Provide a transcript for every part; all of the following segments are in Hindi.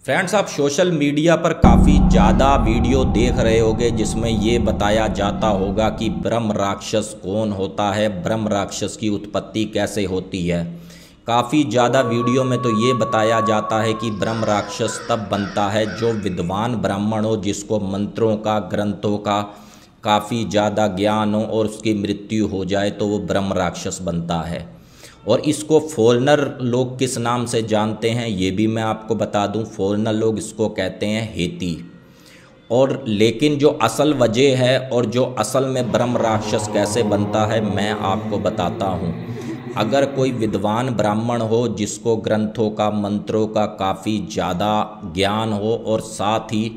फ्रेंड्स, आप सोशल मीडिया पर काफ़ी ज़्यादा वीडियो देख रहे होंगे जिसमें ये बताया जाता होगा कि ब्रह्म राक्षस कौन होता है, ब्रह्म राक्षस की उत्पत्ति कैसे होती है। काफ़ी ज़्यादा वीडियो में तो ये बताया जाता है कि ब्रह्म राक्षस तब बनता है जो विद्वान ब्राह्मण हो, जिसको मंत्रों का, ग्रंथों का काफ़ी ज़्यादा ज्ञान हो और उसकी मृत्यु हो जाए तो वो ब्रह्म राक्षस बनता है। और इसको फॉरेनर लोग किस नाम से जानते हैं ये भी मैं आपको बता दूं। फॉरेनर लोग इसको कहते हैं हेती। और लेकिन जो असल वजह है और जो असल में ब्रह्म राक्षस कैसे बनता है मैं आपको बताता हूं। अगर कोई विद्वान ब्राह्मण हो जिसको ग्रंथों का, मंत्रों का काफ़ी ज़्यादा ज्ञान हो और साथ ही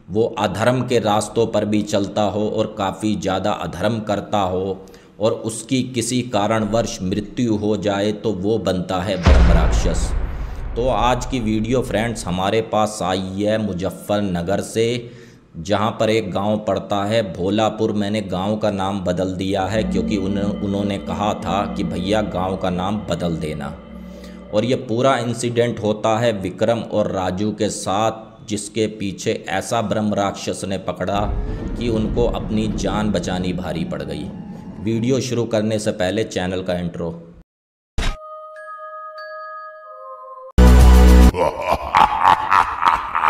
वो अधर्म के रास्तों पर भी चलता हो और काफ़ी ज़्यादा अधर्म करता हो और उसकी किसी कारणवश मृत्यु हो जाए तो वो बनता है ब्रह्म राक्षस। तो आज की वीडियो फ्रेंड्स हमारे पास आई है मुजफ्फरनगर से, जहाँ पर एक गांव पड़ता है भोलापुर। मैंने गांव का नाम बदल दिया है क्योंकि उन्होंने कहा था कि भैया गांव का नाम बदल देना। और ये पूरा इंसिडेंट होता है विक्रम और राजू के साथ, जिसके पीछे ऐसा ब्रह्म राक्षस ने पकड़ा कि उनको अपनी जान बचानी भारी पड़ गई। वीडियो शुरू करने से पहले चैनल का इंट्रो।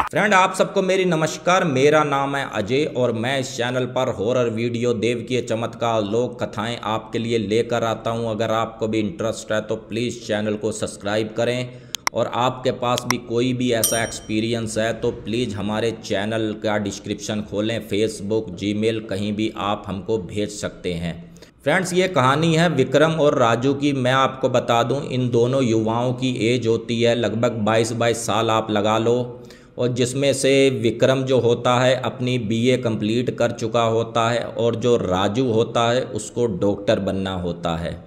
फ्रेंड, आप सबको मेरी नमस्कार। मेरा नाम है अजय और मैं इस चैनल पर हॉरर वीडियो, देवकीय चमत्कार, लोक कथाएं आपके लिए लेकर आता हूं। अगर आपको भी इंटरेस्ट है तो प्लीज़ चैनल को सब्सक्राइब करें। और आपके पास भी कोई भी ऐसा एक्सपीरियंस है तो प्लीज़ हमारे चैनल का डिस्क्रिप्शन खोलें, फेसबुक, जीमेल, कहीं भी आप हमको भेज सकते हैं। फ्रेंड्स, ये कहानी है विक्रम और राजू की। मैं आपको बता दूं, इन दोनों युवाओं की एज होती है लगभग 22 साल आप लगा लो। और जिसमें से विक्रम जो होता है अपनी बीए कंप्लीट कर चुका होता है और जो राजू होता है उसको डॉक्टर बनना होता है।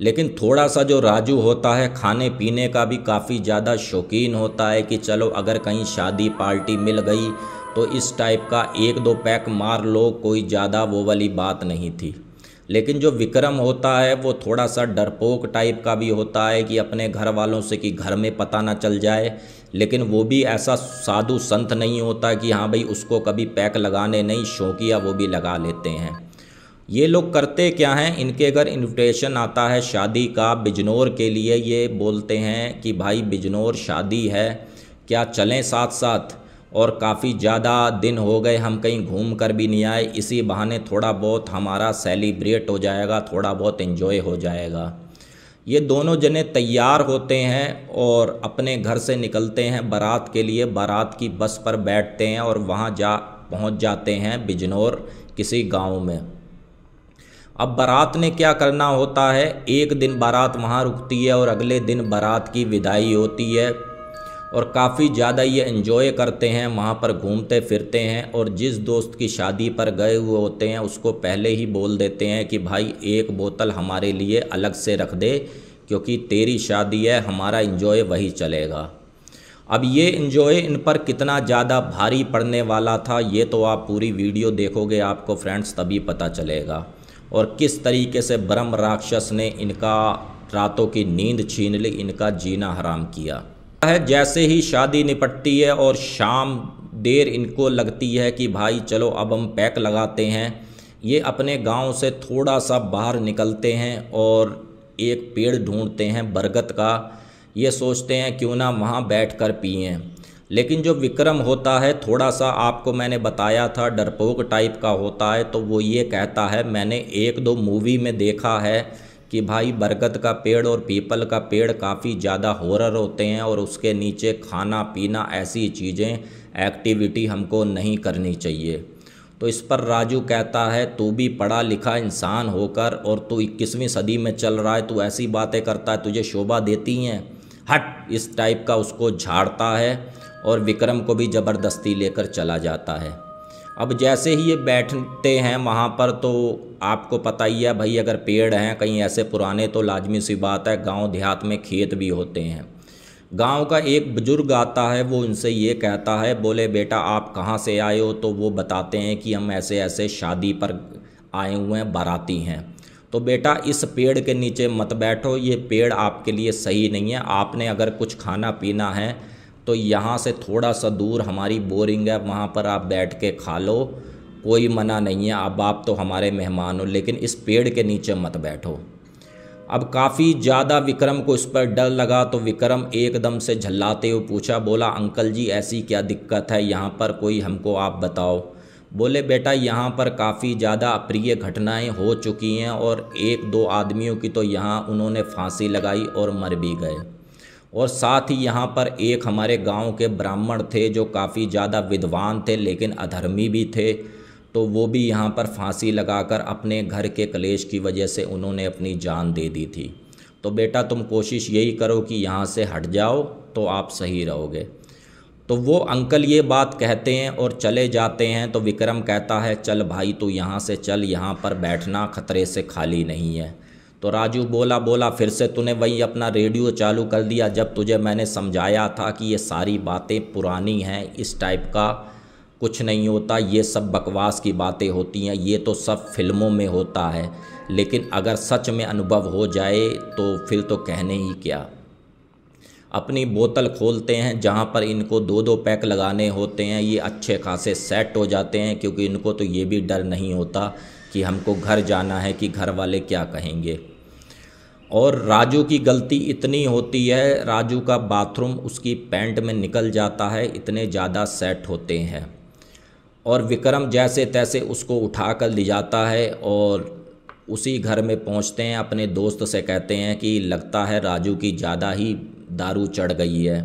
लेकिन थोड़ा सा जो राजू होता है खाने पीने का भी काफ़ी ज़्यादा शौकीन होता है कि चलो अगर कहीं शादी पार्टी मिल गई तो इस टाइप का 1-2 पैक मार लो, कोई ज़्यादा वो वाली बात नहीं थी। लेकिन जो विक्रम होता है वो थोड़ा सा डरपोक टाइप का भी होता है कि अपने घर वालों से कि घर में पता ना चल जाए। लेकिन वो भी ऐसा साधु संत नहीं होता कि हाँ भाई उसको कभी पैक लगाने नहीं, शौकिया वो भी लगा लेते हैं। ये लोग करते क्या हैं, इनके अगर इनविटेशन आता है शादी का बिजनौर के लिए, ये बोलते हैं कि भाई बिजनौर शादी है, क्या चलें साथ साथ। और काफ़ी ज़्यादा दिन हो गए हम कहीं घूम कर भी नहीं आए, इसी बहाने थोड़ा बहुत हमारा सेलिब्रेट हो जाएगा, थोड़ा बहुत एंजॉय हो जाएगा। ये दोनों जने तैयार होते हैं और अपने घर से निकलते हैं बारात के लिए। बारात की बस पर बैठते हैं और वहाँ पहुँच जाते हैं बिजनौर किसी गाँव में। अब बारात ने क्या करना होता है, एक दिन बारात वहाँ रुकती है और अगले दिन बारात की विदाई होती है। और काफ़ी ज़्यादा ये एंजॉय करते हैं, वहाँ पर घूमते फिरते हैं। और जिस दोस्त की शादी पर गए हुए होते हैं उसको पहले ही बोल देते हैं कि भाई एक बोतल हमारे लिए अलग से रख दे क्योंकि तेरी शादी है, हमारा एंजॉय वही चलेगा। अब ये एंजॉय इन पर कितना ज़्यादा भारी पड़ने वाला था ये तो आप पूरी वीडियो देखोगे आपको फ्रेंड्स तभी पता चलेगा। और किस तरीके से ब्रह्म राक्षस ने इनका रातों की नींद छीन ली, इनका जीना हराम किया है। जैसे ही शादी निपटती है और शाम देर इनको लगती है कि भाई चलो अब हम पैक लगाते हैं, ये अपने गांव से थोड़ा सा बाहर निकलते हैं और एक पेड़ ढूंढते हैं बरगद का। ये सोचते हैं क्यों ना वहाँ बैठकर पिएं। लेकिन जो विक्रम होता है थोड़ा सा, आपको मैंने बताया था डरपोक टाइप का होता है, तो वो ये कहता है मैंने 1-2 मूवी में देखा है कि भाई बरगद का पेड़ और पीपल का पेड़ काफ़ी ज़्यादा हॉरर होते हैं और उसके नीचे खाना पीना ऐसी चीज़ें, एक्टिविटी हमको नहीं करनी चाहिए। तो इस पर राजू कहता है तू भी पढ़ा लिखा इंसान होकर और तू 21वीं सदी में चल रहा है, तू ऐसी बातें करता है, तुझे शोभा देती हैं, हट। इस टाइप का उसको झाड़ता है और विक्रम को भी ज़बरदस्ती लेकर चला जाता है। अब जैसे ही ये बैठते हैं वहाँ पर तो आपको पता ही है भाई अगर पेड़ हैं कहीं ऐसे पुराने तो लाजमी सी बात है गांव देहात में खेत भी होते हैं। गांव का एक बुजुर्ग आता है, वो इनसे ये कहता है, बोले बेटा आप कहाँ से आए हो। तो वो बताते हैं कि हम ऐसे ऐसे शादी पर आए हुए हैं, बाराती हैं। तो बेटा इस पेड़ के नीचे मत बैठो, ये पेड़ आपके लिए सही नहीं है। आपने अगर कुछ खाना पीना है तो यहाँ से थोड़ा सा दूर हमारी बोरिंग है, वहाँ पर आप बैठ के खा लो, कोई मना नहीं है। अब आप तो हमारे मेहमान हो, लेकिन इस पेड़ के नीचे मत बैठो। अब काफ़ी ज़्यादा विक्रम को इस पर डर लगा, तो विक्रम एकदम से झल्लाते हुए पूछा, बोला अंकल जी ऐसी क्या दिक्कत है यहाँ पर, कोई हमको आप बताओ। बोले बेटा यहाँ पर काफ़ी ज़्यादा अप्रिय घटनाएं हो चुकी हैं और एक दो आदमियों की तो यहाँ उन्होंने फांसी लगाई और मर भी गए, और साथ ही यहाँ पर एक हमारे गांव के ब्राह्मण थे जो काफ़ी ज़्यादा विद्वान थे लेकिन अधर्मी भी थे, तो वो भी यहाँ पर फांसी लगाकर अपने घर के क्लेश की वजह से उन्होंने अपनी जान दे दी थी। तो बेटा तुम कोशिश यही करो कि यहाँ से हट जाओ तो आप सही रहोगे। तो वो अंकल ये बात कहते हैं और चले जाते हैं। तो विक्रम कहता है चल भाई तू यहाँ से चल, यहाँ पर बैठना खतरे से खाली नहीं है। तो राजू बोला फिर से तूने वही अपना रेडियो चालू कर दिया, जब तुझे मैंने समझाया था कि ये सारी बातें पुरानी हैं, इस टाइप का कुछ नहीं होता, ये सब बकवास की बातें होती हैं, ये तो सब फिल्मों में होता है, लेकिन अगर सच में अनुभव हो जाए तो फिर तो कहने ही क्या। अपनी बोतल खोलते हैं, जहाँ पर इनको 2-2 पैक लगाने होते हैं, ये अच्छे खासे सेट हो जाते हैं, क्योंकि इनको तो ये भी डर नहीं होता कि हमको घर जाना है कि घर वाले क्या कहेंगे। और राजू की गलती इतनी होती है, राजू का बाथरूम उसकी पैंट में निकल जाता है, इतने ज़्यादा सेट होते हैं। और विक्रम जैसे तैसे उसको उठा कर ले जाता है और उसी घर में पहुंचते हैं। अपने दोस्त से कहते हैं कि लगता है राजू की ज़्यादा ही दारू चढ़ गई है,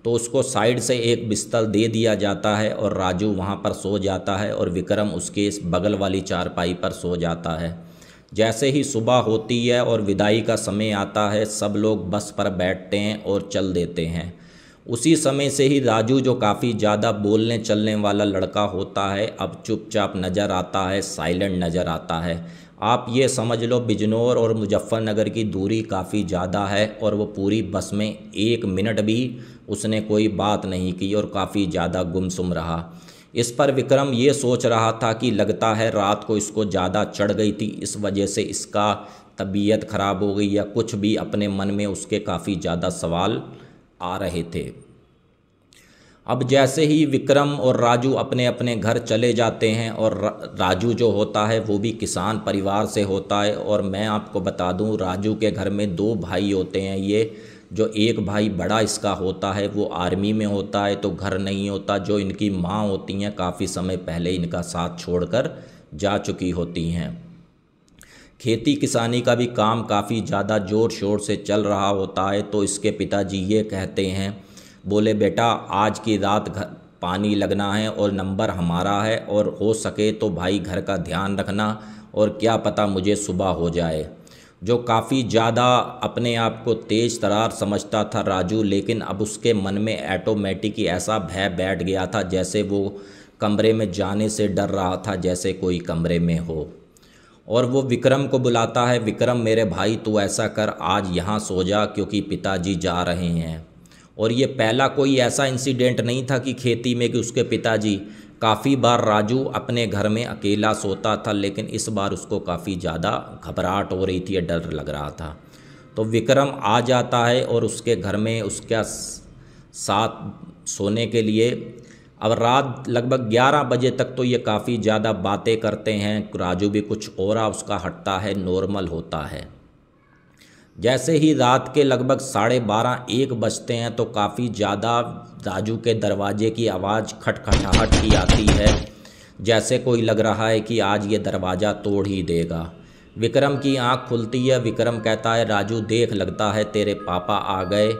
तो उसको साइड से एक बिस्तर दे दिया जाता है और राजू वहां पर सो जाता है और विक्रम उसके इस बगल वाली चारपाई पर सो जाता है। जैसे ही सुबह होती है और विदाई का समय आता है, सब लोग बस पर बैठते हैं और चल देते हैं। उसी समय से ही राजू जो काफ़ी ज़्यादा बोलने चलने वाला लड़का होता है, अब चुपचाप नज़र आता है, साइलेंट नज़र आता है। आप ये समझ लो बिजनौर और मुजफ्फरनगर की दूरी काफ़ी ज़्यादा है और वो पूरी बस में 1 मिनट भी उसने कोई बात नहीं की और काफ़ी ज़्यादा गुमसुम रहा। इस पर विक्रम ये सोच रहा था कि लगता है रात को इसको ज़्यादा चढ़ गई थी, इस वजह से इसका तबीयत ख़राब हो गई या कुछ भी, अपने मन में उसके काफ़ी ज़्यादा सवाल आ रहे थे। अब जैसे ही विक्रम और राजू अपने अपने घर चले जाते हैं, और राजू जो होता है वो भी किसान परिवार से होता है, और मैं आपको बता दूं राजू के घर में 2 भाई होते हैं। ये जो एक भाई बड़ा इसका होता है वो आर्मी में होता है, तो घर नहीं होता। जो इनकी माँ होती हैं काफ़ी समय पहले इनका साथ छोड़कर जा चुकी होती हैं। खेती किसानी का भी काम काफ़ी ज़्यादा ज़ोर शोर से चल रहा होता है। तो इसके पिताजी ये कहते हैं, बोले बेटा आज की रात घर पानी लगना है और नंबर हमारा है, और हो सके तो भाई घर का ध्यान रखना, और क्या पता मुझे सुबह हो जाए। जो काफ़ी ज़्यादा अपने आप को तेज़ तरार समझता था राजू, लेकिन अब उसके मन में ऑटोमेटिक ही ऐसा भय बैठ गया था जैसे वो कमरे में जाने से डर रहा था, जैसे कोई कमरे में हो। और वो विक्रम को बुलाता है, विक्रम मेरे भाई तू ऐसा कर, आज यहाँ सो जा क्योंकि पिताजी जा रहे हैं। और ये पहला कोई ऐसा इंसिडेंट नहीं था कि खेती में कि उसके पिताजी, काफ़ी बार राजू अपने घर में अकेला सोता था, लेकिन इस बार उसको काफ़ी ज़्यादा घबराहट हो रही थी, डर लग रहा था। तो विक्रम आ जाता है और उसके घर में उसका साथ सोने के लिए। अब रात लगभग 11 बजे तक तो ये काफ़ी ज़्यादा बातें करते हैं। राजू भी कुछ और उसका हटता है, नॉर्मल होता है। जैसे ही रात के लगभग 12:30-1 बजते हैं तो काफ़ी ज़्यादा राजू के दरवाजे की आवाज़ खटखटाहट की आती है, जैसे कोई लग रहा है कि आज ये दरवाज़ा तोड़ ही देगा। विक्रम की आंख खुलती है, विक्रम कहता है राजू देख लगता है तेरे पापा आ गए,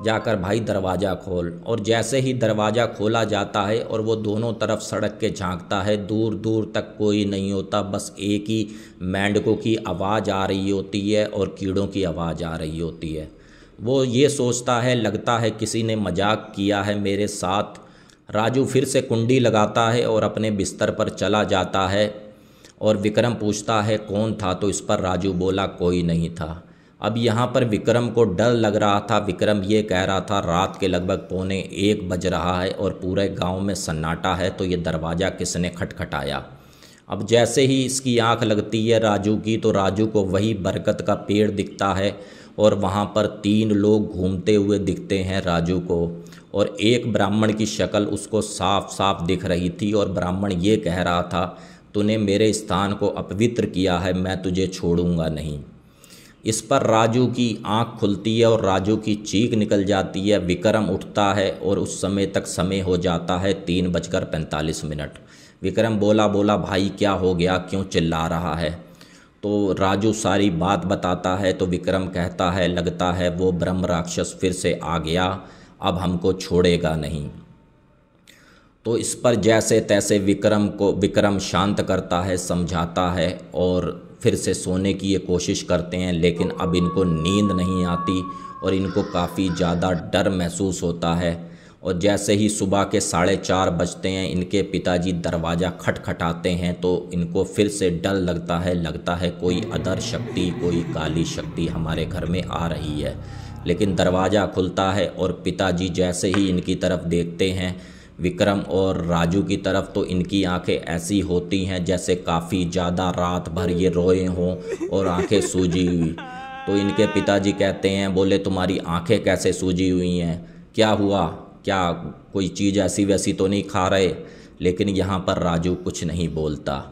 जाकर भाई दरवाज़ा खोल। और जैसे ही दरवाज़ा खोला जाता है और वो दोनों तरफ सड़क के झांकता है, दूर दूर तक कोई नहीं होता, बस एक ही मेंढकों की आवाज़ आ रही होती है और कीड़ों की आवाज़ आ रही होती है। वो ये सोचता है लगता है किसी ने मजाक किया है मेरे साथ। राजू फिर से कुंडी लगाता है और अपने बिस्तर पर चला जाता है, और विक्रम पूछता है कौन था, तो इस पर राजू बोला कोई नहीं था। अब यहाँ पर विक्रम को डर लग रहा था। विक्रम ये कह रहा था रात के लगभग 12:45 बज रहा है और पूरे गांव में सन्नाटा है, तो ये दरवाज़ा किसने खटखटाया। अब जैसे ही इसकी आंख लगती है राजू की, तो राजू को वही बरगद का पेड़ दिखता है और वहाँ पर 3 लोग घूमते हुए दिखते हैं राजू को। और एक ब्राह्मण की शक्ल उसको साफ साफ दिख रही थी और ब्राह्मण ये कह रहा था, तूने मेरे स्थान को अपवित्र किया है, मैं तुझे छोड़ूंगा नहीं। इस पर राजू की आंख खुलती है और राजू की चीख निकल जाती है। विक्रम उठता है और उस समय तक समय हो जाता है 3:45। विक्रम बोला भाई क्या हो गया, क्यों चिल्ला रहा है? तो राजू सारी बात बताता है। तो विक्रम कहता है, लगता है वो ब्रह्म राक्षस फिर से आ गया, अब हमको छोड़ेगा नहीं। तो इस पर जैसे तैसे विक्रम शांत करता है, समझाता है और फिर से सोने की ये कोशिश करते हैं, लेकिन अब इनको नींद नहीं आती और इनको काफ़ी ज़्यादा डर महसूस होता है। और जैसे ही सुबह के 4:30 बजते हैं, इनके पिताजी दरवाज़ा खटखटाते हैं तो इनको फिर से डर लगता है कोई अदर शक्ति, कोई काली शक्ति हमारे घर में आ रही है। लेकिन दरवाज़ा खुलता है और पिताजी जैसे ही इनकी तरफ देखते हैं, विक्रम और राजू की तरफ, तो इनकी आंखें ऐसी होती हैं जैसे काफ़ी ज़्यादा रात भर ये रोए हों और आंखें सूजी हुई। तो इनके पिताजी कहते हैं, बोले तुम्हारी आंखें कैसे सूजी हुई हैं, क्या हुआ, क्या कोई चीज़ ऐसी वैसी तो नहीं खा रहे? लेकिन यहाँ पर राजू कुछ नहीं बोलता।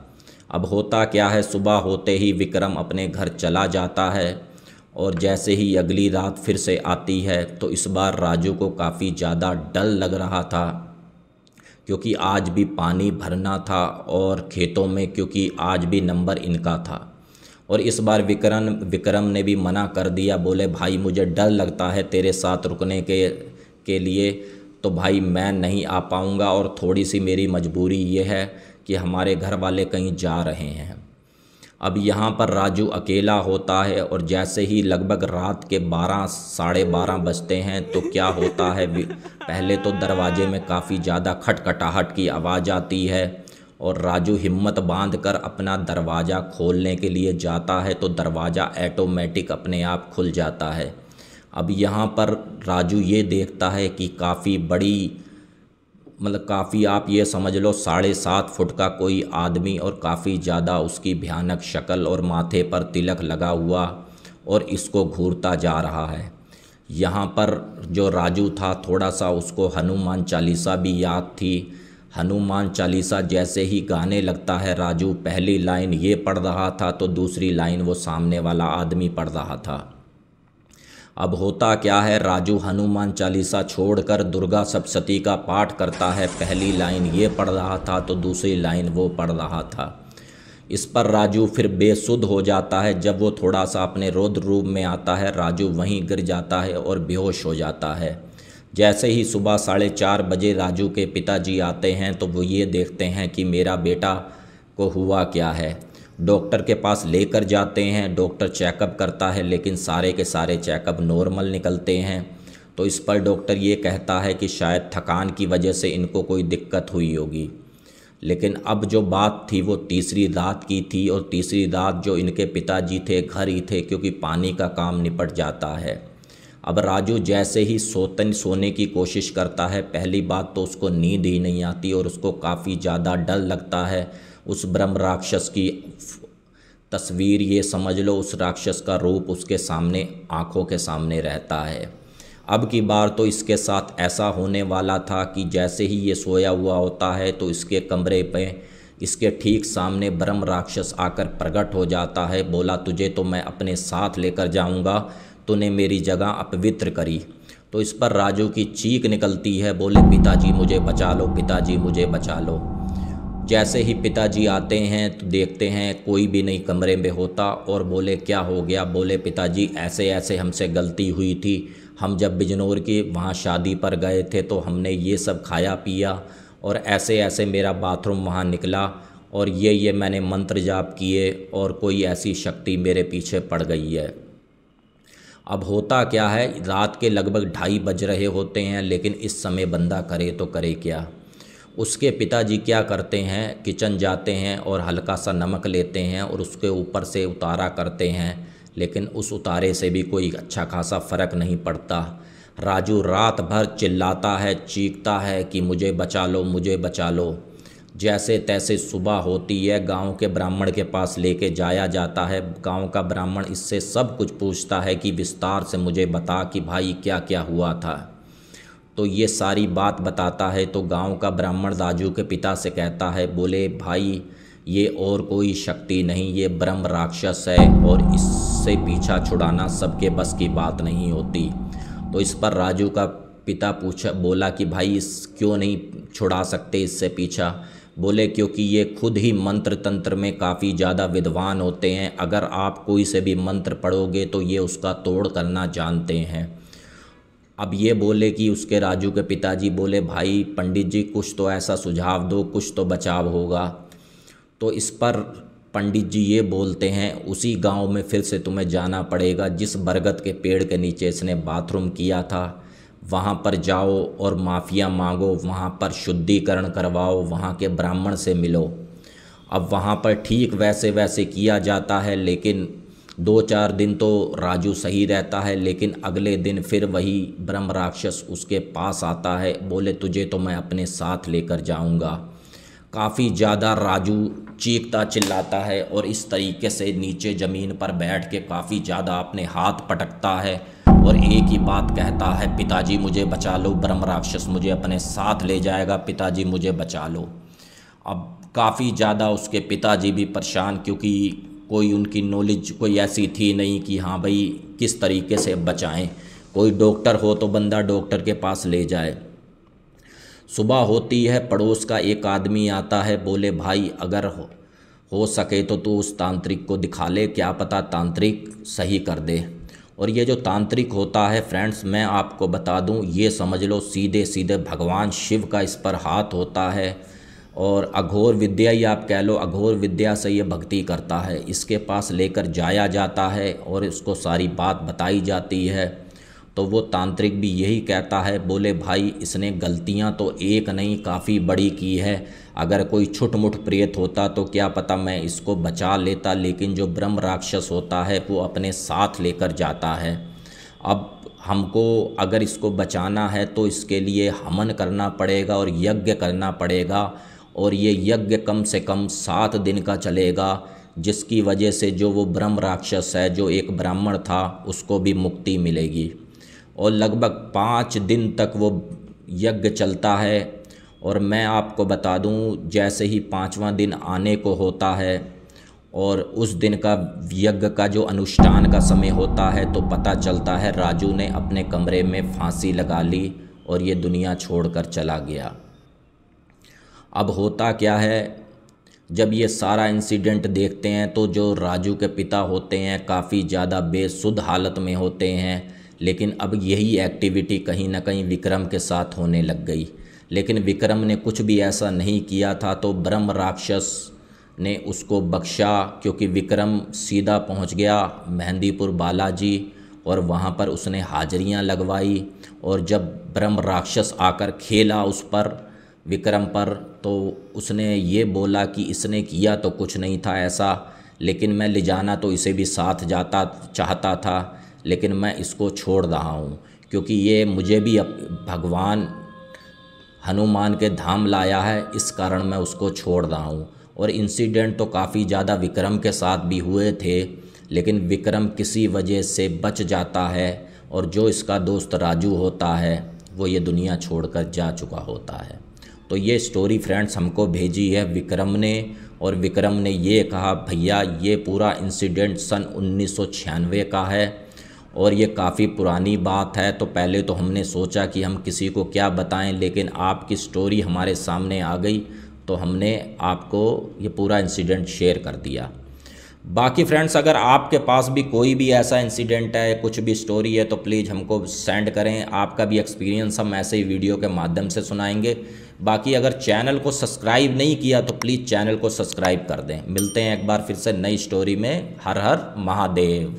अब होता क्या है, सुबह होते ही विक्रम अपने घर चला जाता है और जैसे ही अगली रात फिर से आती है तो इस बार राजू को काफ़ी ज़्यादा डर लग रहा था, क्योंकि आज भी पानी भरना था और खेतों में, क्योंकि आज भी नंबर इनका था। और इस बार विक्रम ने भी मना कर दिया, बोले भाई मुझे डर लगता है तेरे साथ रुकने के लिए, तो भाई मैं नहीं आ पाऊँगा और थोड़ी सी मेरी मजबूरी ये है कि हमारे घर वाले कहीं जा रहे हैं। अब यहाँ पर राजू अकेला होता है और जैसे ही लगभग रात के 12 साढ़े 12 बजते हैं तो क्या होता है, पहले तो दरवाजे में काफ़ी ज़्यादा खटखटाहट की आवाज़ आती है और राजू हिम्मत बांधकर अपना दरवाज़ा खोलने के लिए जाता है तो दरवाज़ा ऑटोमेटिक अपने आप खुल जाता है। अब यहाँ पर राजू ये देखता है कि काफ़ी बड़ी, मतलब काफ़ी आप ये समझ लो 7.5 फुट का कोई आदमी और काफ़ी ज़्यादा उसकी भयानक शक्ल और माथे पर तिलक लगा हुआ और इसको घूरता जा रहा है। यहाँ पर जो राजू था थोड़ा सा उसको हनुमान चालीसा भी याद थी। हनुमान चालीसा जैसे ही गाने लगता है, राजू पहली लाइन ये पढ़ रहा था तो दूसरी लाइन वो सामने वाला आदमी पढ़ रहा था। अब होता क्या है, राजू हनुमान चालीसा छोड़कर दुर्गा सप्तशती का पाठ करता है। पहली लाइन ये पढ़ रहा था तो दूसरी लाइन वो पढ़ रहा था। इस पर राजू फिर बेसुध हो जाता है। जब वो थोड़ा सा अपने रौद्र रूप में आता है, राजू वहीं गिर जाता है और बेहोश हो जाता है। जैसे ही सुबह 4:30 बजे राजू के पिताजी आते हैं तो वो ये देखते हैं कि मेरा बेटा को हुआ क्या है। डॉक्टर के पास लेकर जाते हैं, डॉक्टर चेकअप करता है लेकिन सारे के सारे चेकअप नॉर्मल निकलते हैं। तो इस पर डॉक्टर ये कहता है कि शायद थकान की वजह से इनको कोई दिक्कत हुई होगी। लेकिन अब जो बात थी वो तीसरी रात की थी और तीसरी रात जो इनके पिताजी थे घर ही थे, क्योंकि पानी का काम निपट जाता है। अब राजू जैसे ही सोने की कोशिश करता है, पहली बात तो उसको नींद ही नहीं आती और उसको काफ़ी ज़्यादा डर लगता है। उस ब्रह्म राक्षस की तस्वीर, ये समझ लो उस राक्षस का रूप उसके सामने, आँखों के सामने रहता है। अब की बार तो इसके साथ ऐसा होने वाला था कि जैसे ही ये सोया हुआ होता है तो इसके कमरे पे इसके ठीक सामने ब्रह्म राक्षस आकर प्रकट हो जाता है। बोला, तुझे तो मैं अपने साथ लेकर जाऊंगा, तूने मेरी जगह अपवित्र करी। तो इस पर राजू की चीख निकलती है, बोले पिताजी मुझे बचा लो, पिताजी मुझे बचा लो। जैसे ही पिताजी आते हैं तो देखते हैं कोई भी नहीं कमरे में होता और बोले क्या हो गया? बोले पिताजी ऐसे ऐसे हमसे गलती हुई थी, हम जब बिजनौर की वहाँ शादी पर गए थे तो हमने ये सब खाया पिया और ऐसे ऐसे मेरा बाथरूम वहाँ निकला और ये मैंने मंत्र जाप किए और कोई ऐसी शक्ति मेरे पीछे पड़ गई है। अब होता क्या है, रात के लगभग 2:30 बज रहे होते हैं, लेकिन इस समय बंदा करे तो करे क्या। उसके पिताजी क्या करते हैं, किचन जाते हैं और हल्का सा नमक लेते हैं और उसके ऊपर से उतारा करते हैं, लेकिन उस उतारे से भी कोई अच्छा खासा फ़र्क नहीं पड़ता। राजू रात भर चिल्लाता है, चीखता है कि मुझे बचा लो, मुझे बचा लो। जैसे तैसे सुबह होती है, गांव के ब्राह्मण के पास लेके जाया जाता है। गांव का ब्राह्मण इससे सब कुछ पूछता है कि विस्तार से मुझे बता कि भाई क्या क्या हुआ था। तो ये सारी बात बताता है। तो गांव का ब्राह्मण राजू के पिता से कहता है, बोले भाई ये और कोई शक्ति नहीं, ये ब्रह्म राक्षस है और इससे पीछा छुड़ाना सबके बस की बात नहीं होती। तो इस पर राजू का पिता बोला कि भाई इस क्यों नहीं छुड़ा सकते इससे पीछा। बोले क्योंकि ये खुद ही मंत्र तंत्र में काफ़ी ज़्यादा विद्वान होते हैं, अगर आप कोई से भी मंत्र पढ़ोगे तो ये उसका तोड़ करना जानते हैं। अब ये बोले कि उसके राजू के पिताजी बोले, भाई पंडित जी कुछ तो ऐसा सुझाव दो, कुछ तो बचाव होगा। तो इस पर पंडित जी ये बोलते हैं, उसी गांव में फिर से तुम्हें जाना पड़ेगा जिस बरगद के पेड़ के नीचे इसने बाथरूम किया था, वहाँ पर जाओ और माफ़िया मांगो, वहाँ पर शुद्धिकरण करवाओ, वहाँ के ब्राह्मण से मिलो। अब वहाँ पर ठीक वैसे वैसे किया जाता है, लेकिन 2-4 दिन तो राजू सही रहता है, लेकिन अगले दिन फिर वही ब्रह्म राक्षस उसके पास आता है। बोले तुझे तो मैं अपने साथ लेकर जाऊंगा। काफ़ी ज़्यादा राजू चीखता चिल्लाता है और इस तरीके से नीचे ज़मीन पर बैठ के काफ़ी ज़्यादा अपने हाथ पटकता है और एक ही बात कहता है, पिताजी मुझे बचा लो, ब्रह्म राक्षस मुझे अपने साथ ले जाएगा, पिताजी मुझे बचा लो। अब काफ़ी ज़्यादा उसके पिताजी भी परेशान, क्योंकि कोई उनकी नॉलेज कोई ऐसी थी नहीं कि हाँ भाई किस तरीके से बचाएं। कोई डॉक्टर हो तो बंदा डॉक्टर के पास ले जाए। सुबह होती है, पड़ोस का एक आदमी आता है, बोले भाई अगर हो सके तो तू उस तांत्रिक को दिखा ले, क्या पता तांत्रिक सही कर दे। और ये जो तांत्रिक होता है फ्रेंड्स, मैं आपको बता दूं, ये समझ लो सीधे सीधे भगवान शिव का इस पर हाथ होता है और अघोर विद्या ही आप कह लो, अघोर विद्या से ये भक्ति करता है। इसके पास लेकर जाया जाता है और इसको सारी बात बताई जाती है। तो वो तांत्रिक भी यही कहता है, बोले भाई इसने गलतियां तो एक नहीं काफ़ी बड़ी की है, अगर कोई छुटमुट प्रेत होता तो क्या पता मैं इसको बचा लेता, लेकिन जो ब्रह्म राक्षस होता है वो अपने साथ लेकर जाता है। अब हमको अगर इसको बचाना है तो इसके लिए हवन करना पड़ेगा और यज्ञ करना पड़ेगा, और ये यज्ञ कम से कम 7 दिन का चलेगा, जिसकी वजह से जो वो ब्रह्म राक्षस है, जो एक ब्राह्मण था, उसको भी मुक्ति मिलेगी। और लगभग 5 दिन तक वो यज्ञ चलता है। और मैं आपको बता दूं, जैसे ही 5वां दिन आने को होता है और उस दिन का यज्ञ का जो अनुष्ठान का समय होता है, तो पता चलता है राजू ने अपने कमरे में फांसी लगा ली और ये दुनिया छोड़कर चला गया। अब होता क्या है, जब ये सारा इंसिडेंट देखते हैं तो जो राजू के पिता होते हैं काफ़ी ज़्यादा बेसुध हालत में होते हैं, लेकिन अब यही एक्टिविटी कहीं ना कहीं विक्रम के साथ होने लग गई। लेकिन विक्रम ने कुछ भी ऐसा नहीं किया था, तो ब्रह्म राक्षस ने उसको बख्शा, क्योंकि विक्रम सीधा पहुंच गया मेहंदीपुर बालाजी और वहां पर उसने हाजिरियां लगवाई। और जब ब्रह्म राक्षस आकर खेला उस पर, विक्रम पर, तो उसने ये बोला कि इसने किया तो कुछ नहीं था ऐसा, लेकिन मैं ले जाना तो इसे भी साथ जाता चाहता था, लेकिन मैं इसको छोड़ रहा हूँ क्योंकि ये मुझे भी भगवान हनुमान के धाम लाया है, इस कारण मैं उसको छोड़ रहा हूँ। और इंसिडेंट तो काफ़ी ज़्यादा विक्रम के साथ भी हुए थे, लेकिन विक्रम किसी वजह से बच जाता है और जो इसका दोस्त राजू होता है वो ये दुनिया छोड़कर जा चुका होता है। तो ये स्टोरी फ्रेंड्स हमको भेजी है विक्रम ने, और विक्रम ने ये कहा, भैया ये पूरा इंसिडेंट सन 1996 का है और ये काफ़ी पुरानी बात है। तो पहले तो हमने सोचा कि हम किसी को क्या बताएं, लेकिन आपकी स्टोरी हमारे सामने आ गई तो हमने आपको ये पूरा इंसिडेंट शेयर कर दिया। बाकी फ्रेंड्स, अगर आपके पास भी कोई भी ऐसा इंसिडेंट है, कुछ भी स्टोरी है, तो प्लीज़ हमको सेंड करें। आपका भी एक्सपीरियंस हम ऐसे ही वीडियो के माध्यम से सुनाएंगे। बाकी अगर चैनल को सब्सक्राइब नहीं किया तो प्लीज़ चैनल को सब्सक्राइब कर दें। मिलते हैं एक बार फिर से नई स्टोरी में। हर हर महादेव।